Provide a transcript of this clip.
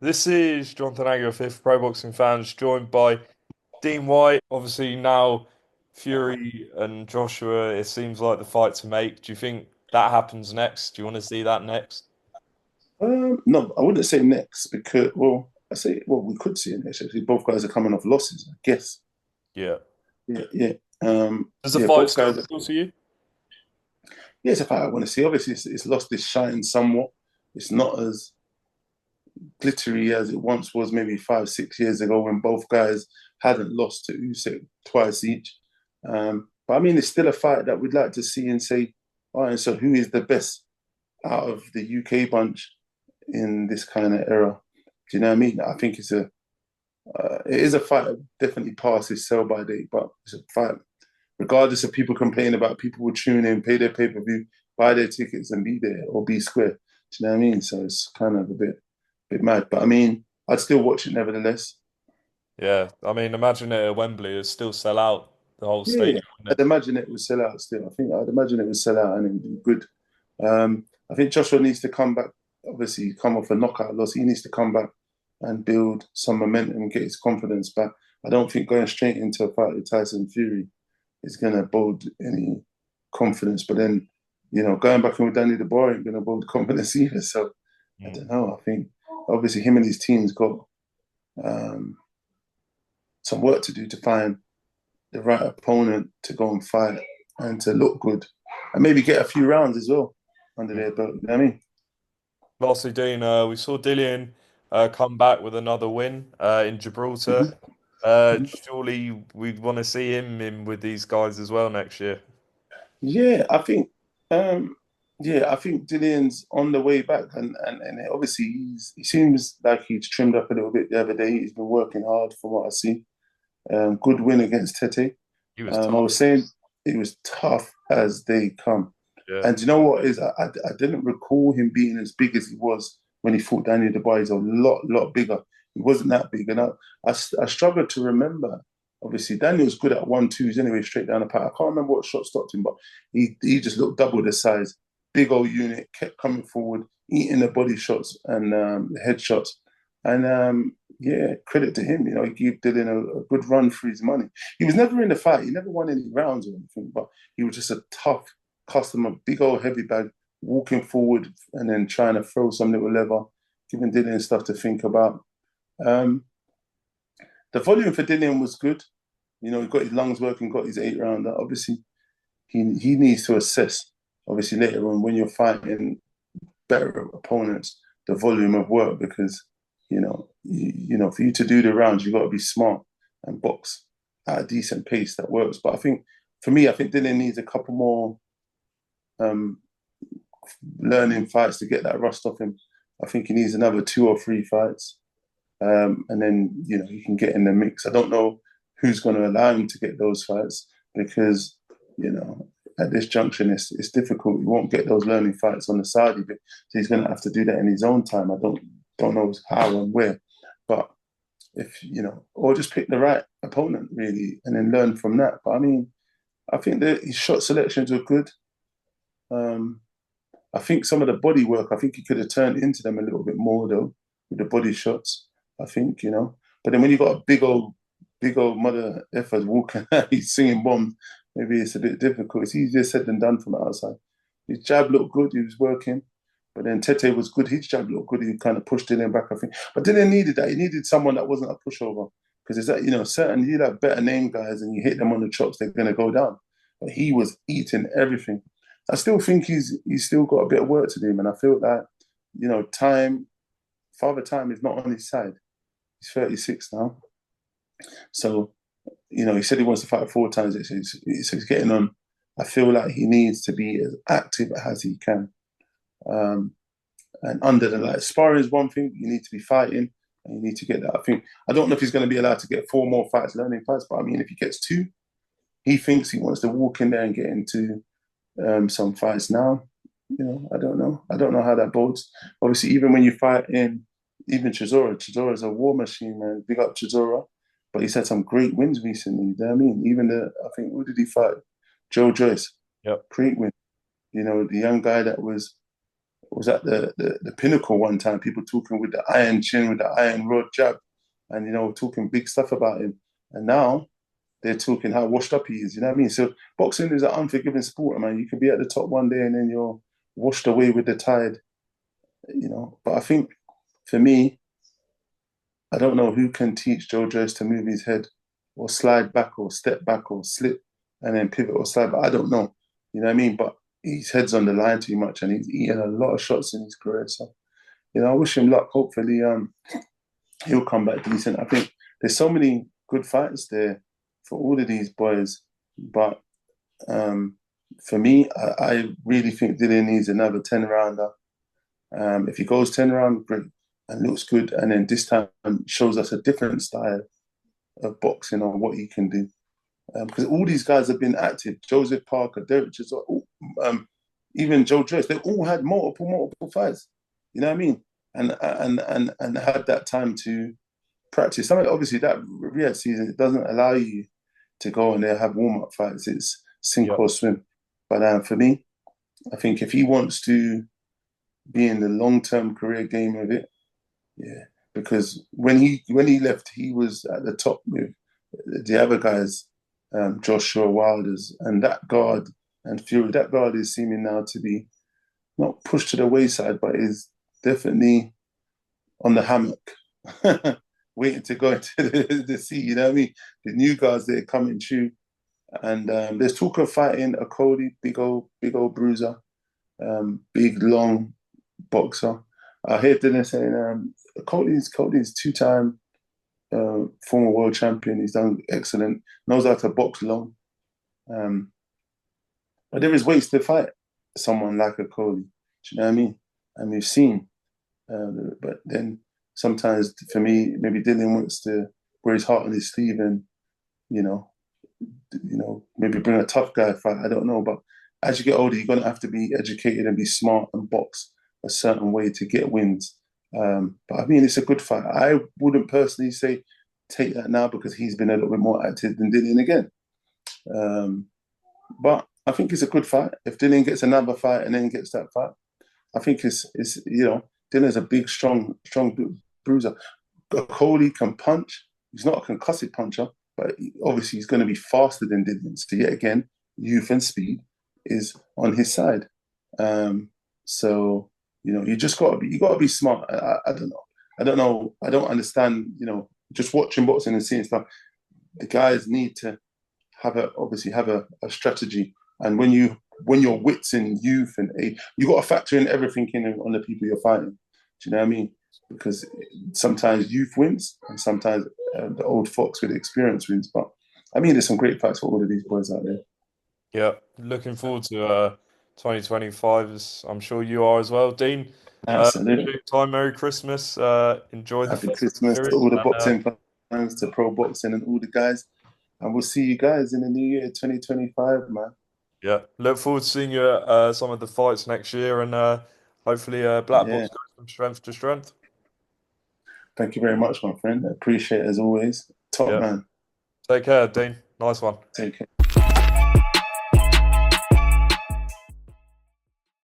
This is Jonathan Agger, fifth Pro Boxing Fans, joined by Dean White. Obviously, now Fury and Joshua, it seems like the fight to make. Do you think that happens next? Do you want to see that next? No, I wouldn't say next because, we could see it next. Actually, both guys are coming off losses, I guess. Yeah. Yeah, yeah, Does the yeah. fight Both still guys. appeal to you? Yeah, it's a fight I want to see. Obviously, it's lost its shine somewhat. It's not as glittery as it once was, maybe 5, 6 years ago when both guys hadn't lost to Usyk twice each. But I mean, it's still a fight that we'd like to see and say, all right, so who is the best out of the UK bunch in this kind of era? Do you know what I mean? I think it is a fight that definitely passes sell by date, but it's a fight. Regardless of people complaining about people will tune in, pay their pay per view, buy their tickets, and be there or be square. Do you know what I mean? So it's kind of a bit mad. But I mean, I'd still watch it nevertheless. Yeah. I mean, imagine it at Wembley, it'd still sell out the whole Yeah, stadium, I'd wouldn't imagine it would sell out still. I'd imagine it would sell out and it would be good. I think Joshua needs to come back. Obviously, come off a knockout loss. He needs to come back and build some momentum and get his confidence back. I don't think going straight into a fight with Tyson Fury is going to build any confidence. But then, going back in with Danny the Boy ain't going to build confidence either. So I it? don't know. I think obviously him and his team's got um, some work to do to find the right opponent to go and fight and to look good and maybe get a few rounds as well under Mm. their belt. You know what I mean? Lastly, Dean, we saw Dillian come back with another win in Gibraltar. Surely we'd want to see him in with these guys as well next year. Yeah, um, I think Dillian's on the way back, and obviously he seems like he's trimmed up a little bit the other day. He's been working hard from what I see. Good win against Tete. He was I tough. was saying it was tough as they come. Yeah. And you know what is I didn't recall him being as big as he was when he fought Daniel Dubois. He's a lot bigger. He wasn't that big, and I struggled to remember. Obviously, Daniel's good at 1-2s anyway, straight down the path. I can't remember what shot stopped him, but he just looked double the size. Big old unit, kept coming forward, eating the body shots and the head shots. And yeah, credit to him. He gave Dylan a good run for his money. He was never in the fight. He never won any rounds or anything, but he was just a tough customer, big old heavy bag, walking forward and then trying to throw some little lever, giving Dylan stuff to think about. Um, the volume for Dylan was good. He got his lungs working, got his 8 rounder. Obviously, he needs to assess, obviously, later on when you're fighting better opponents, the volume of work because, for you to do the rounds, you've got to be smart and box at a decent pace that works. But for me, I think Dylan needs a couple more um, learning fights to get that rust off him. I think he needs another 2 or 3 fights, and then he can get in the mix. I don't know who's going to allow him to get those fights because at this junction it's difficult. He won't get those learning fights on the Saudi bit, so he's going to have to do that in his own time. I don't know how and where, but if or just pick the right opponent really, and then learn from that. But I mean, I think that his shot selections were good. Um, I think some of the body work, I think he could have turned into them a little bit more though, with the body shots. I think. But then when you got a big old mother effers walking out, he's singing bombs, maybe it's a bit difficult. It's easier said than done from the outside. His jab looked good, he was working. But then Tete was good, his jab looked good, he kind of pushed Dylan back, I think. But Dylan needed that. He needed someone that wasn't a pushover. Because it's that, certain, you have better name guys and you hit them on the chops, they're going to go down. But he was eating everything. I still think he's still got a bit of work to do, man. I feel that time, Father Time is not on his side. He's 36 now, so he said he wants to fight 4 times. So he's getting on. I feel like he needs to be as active as he can. Um, and under the light, sparring is one thing. You need to be fighting, and you need to get that. I don't know if he's going to be allowed to get 4 more fights, learning fights. But I mean, if he gets 2, he thinks he wants to walk in there and get into some fights now. I don't know. I don't know how that bodes. Obviously, even when you fight in even Chizora's a war machine, man. Big up Chizora. But he's had some great wins recently. You know what I mean? Even I think, who did he fight? Joe Joyce. Yep. Great win. The young guy that was was at the pinnacle one time. People talking with the iron chin, with the iron rod jab, and talking big stuff about him. And now they're talking how washed up he is. You know what I mean? So boxing is an unforgiving sport, man. You can be at the top one day and then you're washed away with the tide. But I think for me, I don't know who can teach Joe Joyce to move his head or slide back or step back or slip and then pivot or slide. But I don't know. You know what I mean? But his head's on the line too much and he's eaten a lot of shots in his career. So, I wish him luck. Hopefully, he'll come back decent. I think there's so many good fights there for all of these boys. But for me, I really think Dillian needs another 10 rounder. If he goes 10 round, great, and looks good, and then this time shows us a different style of boxing or what he can do. Because all these guys have been active. Joseph Parker, Derek Chisel, even Joe Joyce, they've all had multiple fights. You know what I mean? And had that time to practice. Some obviously that Riyadh season it doesn't allow you to go and there have warm up fights. It's sink Yeah, or swim. But for me, I think if he wants to be in the long term career game of it, yeah. Because when he left, he was at the top with the other guys, Joshua Wilders, and that guard and Fury. That guard is seeming now to be not pushed to the wayside, but is definitely on the hammock, waiting to go into the sea. You know what I mean? The new guys they're coming through, and there's talk of fighting a Cody, big old bruiser, big long boxer. I hear Dylan saying Cody's two-time former world champion. He's done excellent, knows how to box long. Um, but there is ways to fight someone like a Cody. Do you know what I mean? And we've seen. But then sometimes for me, maybe Dylan wants to wear his heart on his sleeve and you know, maybe bring a tough guy fight. I don't know, but as you get older, you're gonna have to be educated and be smart and box a certain way to get wins. But I mean, it's a good fight. I wouldn't personally say take that now because he's been a little bit more active than Dillian again. Um, but I think it's a good fight. If Dillian gets another fight and then gets that fight, I think it's Dylan's a big, strong bruiser. Cody can punch. He's not a concussive puncher, but obviously he's going to be faster than Dillian. So yet again, youth and speed is on his side. So you just got to be smart. I don't know. I don't know. I don't understand. Just watching boxing and seeing stuff. The guys need to obviously have a strategy. And when your wits and youth and age, you got to factor in everything in on the people you're fighting. Do you know what I mean? Because sometimes youth wins, and sometimes the old fox with experience wins. But I mean, there's some great fights for all of these boys out there. yeah. Looking forward to 2025, as I'm sure you are as well, Dean. Appreciate Absolutely. your time. Merry Christmas. Enjoy the Happy festive Christmas to period. all the And boxing fans, to pro boxing, and all the guys. And we'll see you guys in the new year, 2025, man. yeah, look forward to seeing you at some of the fights next year, and hopefully Black Yeah. Box goes from strength to strength. Thank you very much, my friend. I appreciate it as always. Top Yeah. man. Take care, Dean. Nice one. Take care.